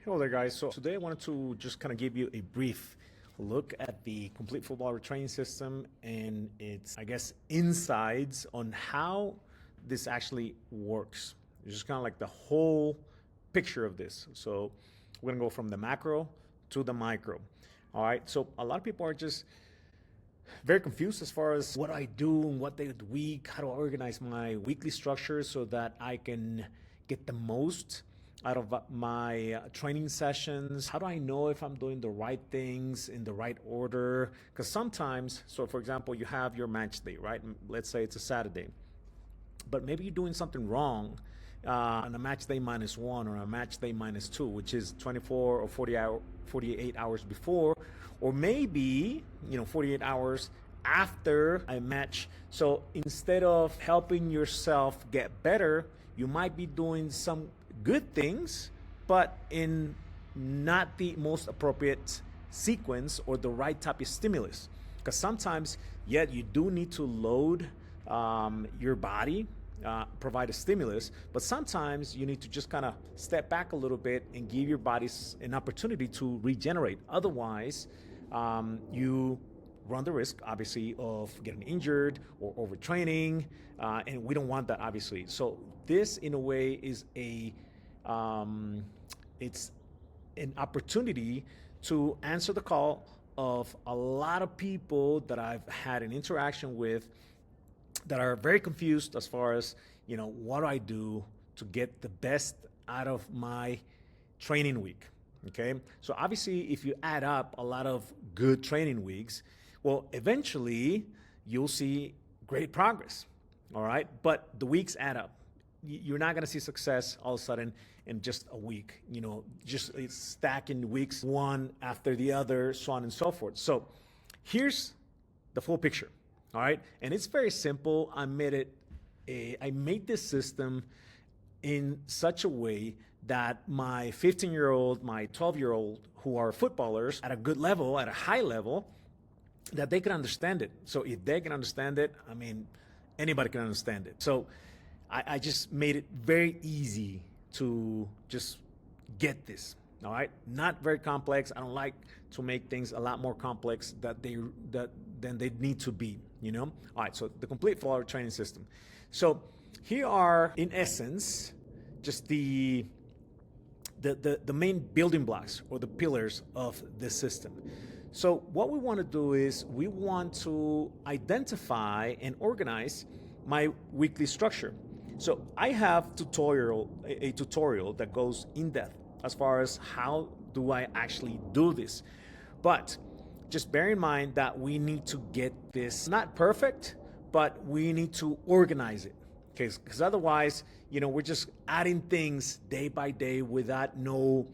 Hello there, guys. So today I wanted to just kind of give you a brief look at the Complete Football Retraining System and its, I guess, insides on how this actually works. It's just kind of like the whole picture of this. So we're gonna go from the macro to the micro. All right, so a lot of people are just very confused as far as what I do and what day of the week, how to organize my weekly structure so that I can get the most out of my training sessions. How do I know if I'm doing the right things in the right order? Because sometimes, so for example, you have your match day, right? Let's say it's a Saturday, but maybe you're doing something wrong on a match day -1 or a match day -2, which is 24 or 48 hours before, or maybe 48 hours after a match. So instead of helping yourself get better, you might be doing some good things, but in not the most appropriate sequence or the right type of stimulus. Because sometimes, yeah, you do need to load your body, provide a stimulus, but sometimes you need to just kind of step back a little bit and give your body an opportunity to regenerate. Otherwise, you run the risk, obviously, of getting injured or overtraining, and we don't want that, obviously. So this, in a way, is it's an opportunity to answer the call of a lot of people that I've had an interaction with that are very confused as far as, what do I do to get the best out of my training week, okay? So obviously, if you add up a lot of good training weeks, well, eventually you'll see great progress, all right? But the weeks add up. You're not gonna see success all of a sudden in just a week, just it's stacking weeks one after the other, so on and so forth. So here's the full picture, all right? And it's very simple. I made this system in such a way that my 15-year-old, my 12-year-old, who are footballers at a good level, at a high level, that they can understand it. So if they can understand it, I mean, anybody can understand it. So I just made it very easy to just get this, all right? Not very complex. I don't like to make things a lot more complex than they need to be, All right, so the Complete Football Retraining System. So here are, in essence, just the main building blocks or the pillars of this system. So what we want to do is we want to identify and organize my weekly structure. So I have a tutorial that goes in depth as far as how do I actually do this. But just bear in mind that we need to get this not perfect, but we need to organize it. Okay, because otherwise, we're just adding things day by day without no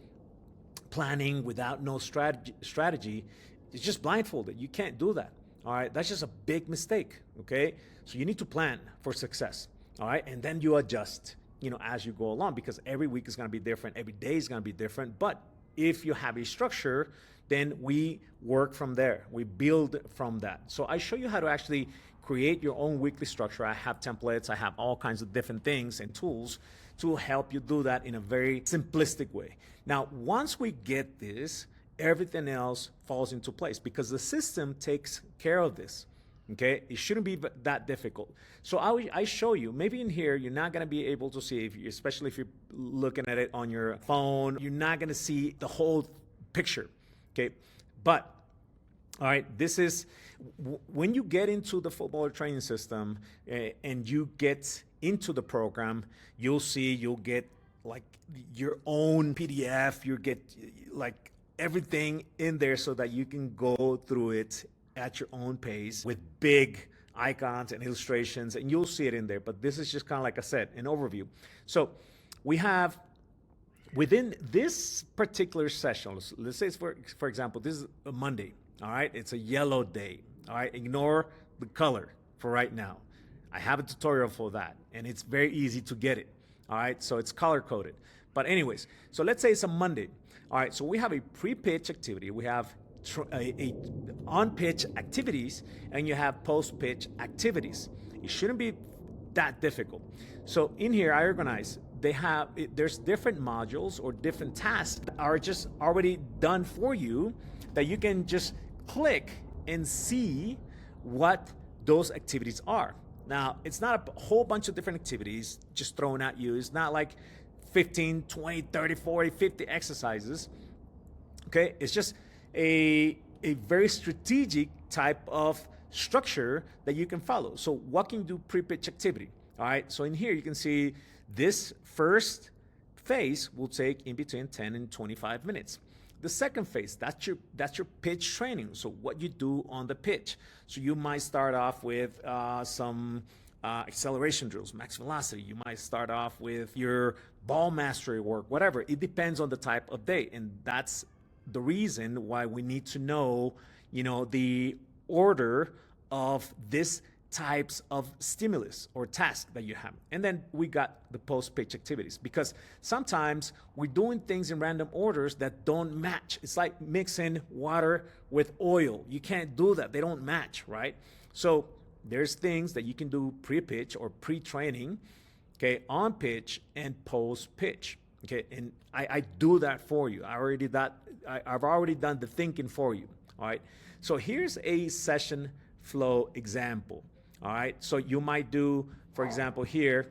planning, without no strategy. It's just blindfolded. You can't do that. All right, that's just a big mistake. Okay, so you need to plan for success. All right, and then you adjust, as you go along, because every week is going to be different. Every day is going to be different. But if you have a structure, then we work from there. We build from that. So I show you how to actually create your own weekly structure. I have templates. I have all kinds of different things and tools to help you do that in a very simplistic way. Now, once we get this, everything else falls into place because the system takes care of this. Okay, it shouldn't be that difficult. So I show you, maybe in here, you're not gonna be able to see, especially if you're looking at it on your phone, you're not gonna see the whole picture, okay? But, all right, this is, when you get into the football training system and you get into the program, you'll get like your own PDF, you get like everything in there so that you can go through it at your own pace with big icons and illustrations, and you'll see it in there. But this is just kind of, like I said, an overview. So we have, within this particular session, let's say it's for example, this is a Monday, all right? It's a yellow day, all right? Ignore the color for right now. I have a tutorial for that, and it's very easy to get it, all right? So it's color-coded. But anyways, so let's say it's a Monday. All right, so we have a pre-pitch activity. We have on-pitch activities, and you have post-pitch activities. It shouldn't be that difficult. So in here, I organize there's different modules or different tasks that are just already done for you that you can just click and see what those activities are. Now, it's not a whole bunch of different activities just thrown at you. It's not like 15, 20, 30, 40, 50 exercises. Okay, it's just a very strategic type of structure that you can follow. So what can you do pre-pitch activity? All right, so in here you can see this first phase will take in between 10 and 25 minutes. The second phase, that's your pitch training. So what you do on the pitch. So you might start off with some acceleration drills, max velocity. You might start off with your ball mastery work, whatever. It depends on the type of day, and that's the reason why we need to know, the order of this types of stimulus or task that you have. And then we got the post-pitch activities, because sometimes we're doing things in random orders that don't match. It's like mixing water with oil. You can't do that. They don't match, right? So there's things that you can do pre-pitch or pre-training, okay, on pitch and post-pitch. Okay, and I do that for you. I've already done the thinking for you. All right. So here's a session flow example. All right. So you might do, for example, here,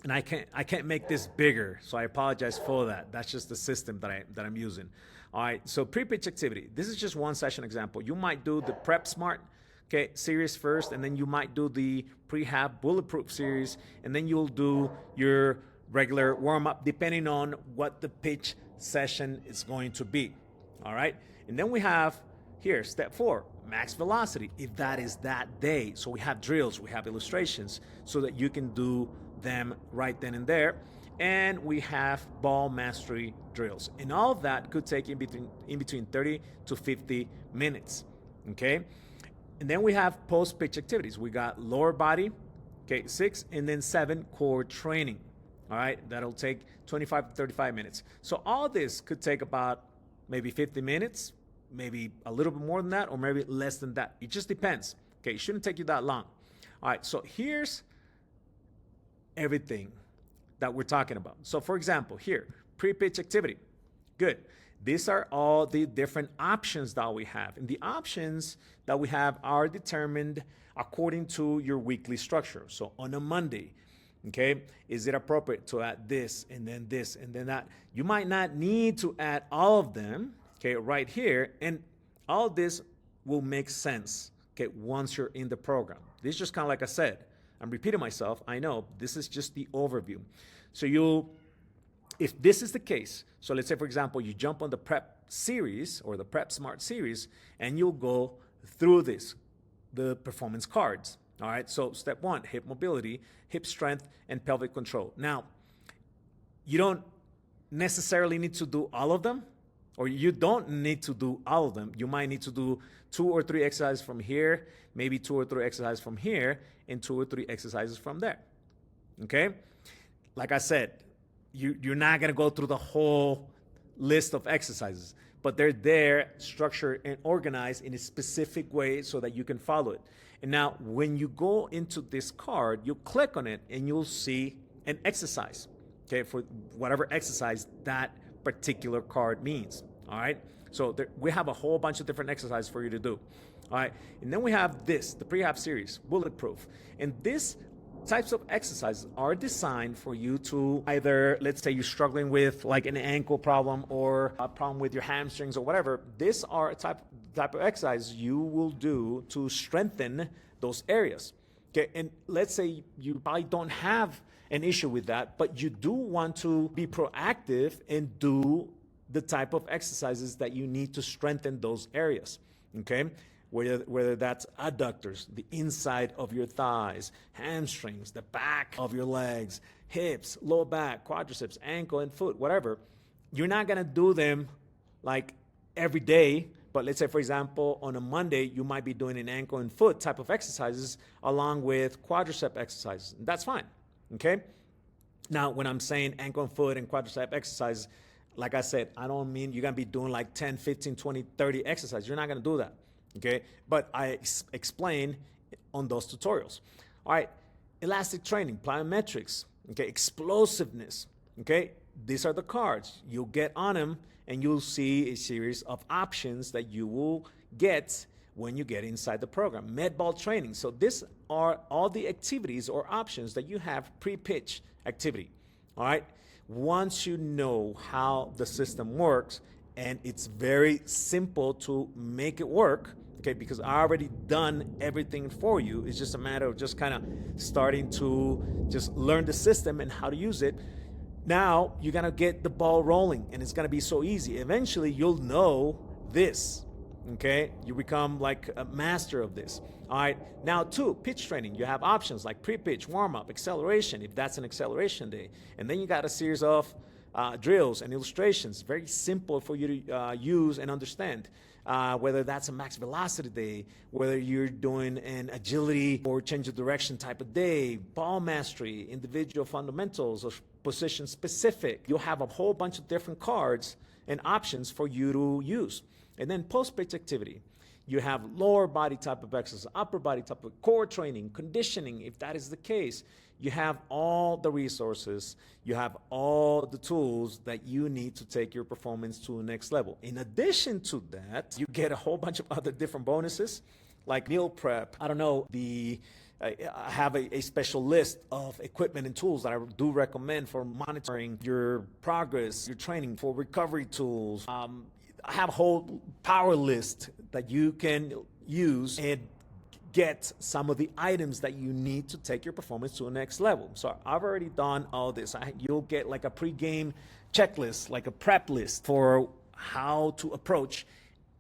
and I can't make this bigger, so I apologize for that. That's just the system that I'm using. All right. So pre-pitch activity. This is just one session example. You might do the Prep Smart, okay, series first, and then you might do the Prehab Bulletproof series, and then you'll do your regular warm-up depending on what the pitch session is going to be. All right, and then we have here step 4, max velocity, if that is that day. So we have drills, we have illustrations so that you can do them right then and there, and we have ball mastery drills, and all of that could take in between 30 to 50 minutes. Okay, and then we have post-pitch activities. We got lower body, okay, 6, and then 7 core training. All right, that'll take 25 to 35 minutes. So all this could take about maybe 50 minutes, maybe a little bit more than that, or maybe less than that. It just depends. Okay, it shouldn't take you that long. All right, so here's everything that we're talking about. So for example, here, pre-pitch activity. Good. These are all the different options that we have. And the options that we have are determined according to your weekly structure. So on a Monday, okay, is it appropriate to add this and then that? You might not need to add all of them, okay, right here, and all this will make sense, okay, once you're in the program. This is just kind of like I said. I'm repeating myself. I know this is just the overview. So if this is the case, so let's say, for example, you jump on the Prep series or the Prep Smart series, and you'll go through the performance cards. All right, so step 1, hip mobility, hip strength, and pelvic control. Now, you don't necessarily need to do all of them, or you don't need to do all of them. You might need to do 2 or 3 exercises from here, maybe 2 or 3 exercises from here, and 2 or 3 exercises from there. Okay? Like I said, you're not going to go through the whole list of exercises, but they're there, structured and organized in a specific way so that you can follow it. And now when you go into this card, you click on it and you'll see an exercise, okay, for whatever exercise that particular card means. All right, so we have a whole bunch of different exercises for you to do. All right, and then we have this, the Prehab series, Bulletproof. And this types of exercises are designed for you to either, let's say you're struggling with like an ankle problem or a problem with your hamstrings or whatever. These are a type of exercise you will do to strengthen those areas. Okay, and let's say you probably don't have an issue with that, but you do want to be proactive and do the type of exercises that you need to strengthen those areas. Okay, whether that's adductors, the inside of your thighs, hamstrings, the back of your legs, hips, lower back, quadriceps, ankle and foot, whatever. You're not going to do them like every day, but let's say, for example, on a Monday, you might be doing an ankle and foot type of exercises along with quadricep exercises. That's fine, okay? Now, when I'm saying ankle and foot and quadricep exercises, like I said, I don't mean you're going to be doing like 10, 15, 20, 30 exercises. You're not going to do that. Okay, but I explain on those tutorials. All right, elastic training, plyometrics, Okay, explosiveness. Okay, these are the cards. You'll get on them and you'll see a series of options that you will get when you get inside the program. Med ball training. So these are all the activities or options that you have pre-pitch activity. All right. Once you know how the system works, and it's very simple to make it work, okay, because I already done everything for you. It's just a matter of just kind of starting to just learn the system and how to use it. Now you're gonna get the ball rolling, and it's gonna be so easy. Eventually, you'll know this. Okay, you become like a master of this. All right, now pitch training. You have options like pre-pitch, warm-up, acceleration, if that's an acceleration day. And then you got a series of drills and illustrations, very simple for you to use and understand. Whether that's a max velocity day, whether you're doing an agility or change of direction type of day, ball mastery, individual fundamentals, or position specific. You'll have a whole bunch of different cards and options for you to use. And then post-pitch activity. You have lower body type of exercise, upper body type of core training, conditioning, if that is the case. You have all the resources, you have all the tools that you need to take your performance to the next level. In addition to that, you get a whole bunch of other different bonuses, like meal prep. I don't know, I have a special list of equipment and tools that I do recommend for monitoring your progress, your training, for recovery tools. I have a whole power list that you can use and get some of the items that you need to take your performance to the next level. So I've already done all this. You'll get like a pre-game checklist, like a prep list for how to approach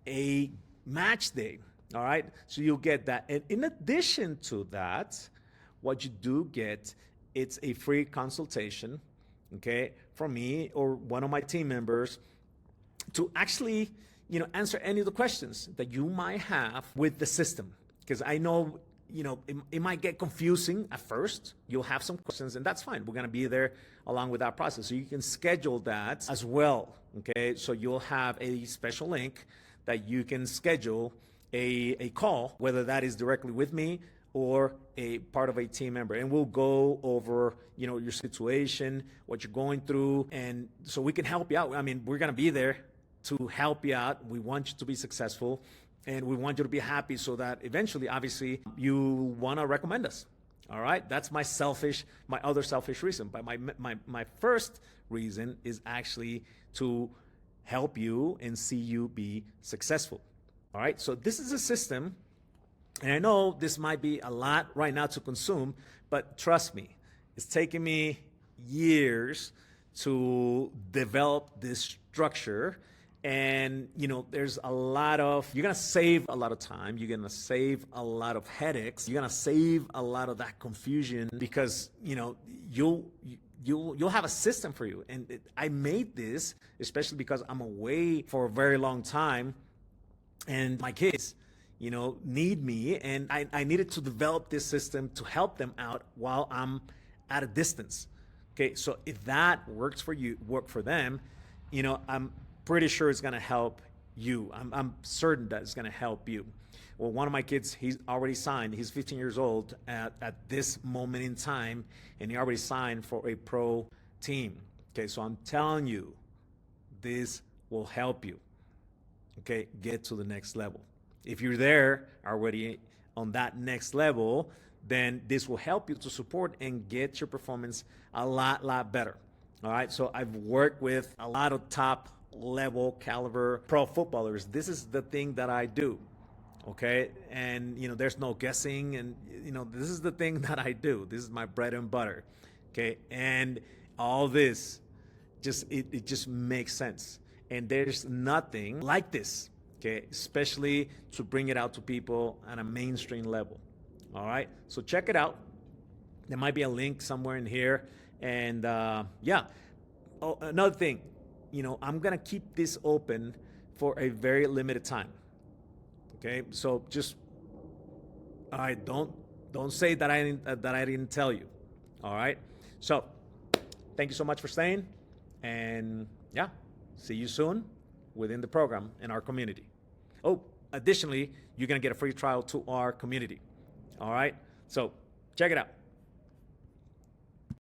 a match day. All right, so you'll get that. And in addition to that, what you do get, it's a free consultation, okay, from me or one of my team members, to actually, answer any of the questions that you might have with the system. Because I know, it might get confusing at first. You'll have some questions, and that's fine. We're going to be there along with that process. So you can schedule that as well, okay? So you'll have a special link that you can schedule a call, whether that is directly with me or a part of a team member, and we'll go over your situation, what you're going through, and so we can help you out. I mean, we're going to be there to help you out. We want you to be successful, and we want you to be happy, so that eventually, obviously, you want to recommend us. All right, that's my other selfish reason. But my first reason is actually to help you and see you be successful. All right, so this is a system, and I know this might be a lot right now to consume, but trust me, it's taken me years to develop this structure. And, there's you're going to save a lot of time. You're going to save a lot of headaches. You're going to save a lot of that confusion, because, you'll have a system for you. And I made this, especially because I'm away for a very long time, and my kids, need me, and I needed to develop this system to help them out while I'm at a distance. Okay, so if that works for them, I'm pretty sure it's going to help you. I'm certain that it's going to help you. Well, one of my kids, he's already signed. He's 15 years old at this moment in time, and he already signed for a pro team. Okay, so I'm telling you, this will help you. Okay, get to the next level. If you're there already on that next level, then this will help you to support and get your performance a lot better. All right, so I've worked with a lot of top level caliber pro footballers. This is the thing that I do. Okay, and there's no guessing, and this is the thing that I do. This is my bread and butter. Okay, and all this it just makes sense. And there's nothing like this, okay, especially to bring it out to people at a mainstream level. All right, so check it out. There might be a link somewhere in here. And yeah, another thing, I'm going to keep this open for a very limited time. Okay, so just, all right, don't say that I didn't tell you. All right, so thank you so much for staying, and yeah, see you soon within the program in our community. Oh, additionally, you're going to get a free trial to our community. All right, so check it out.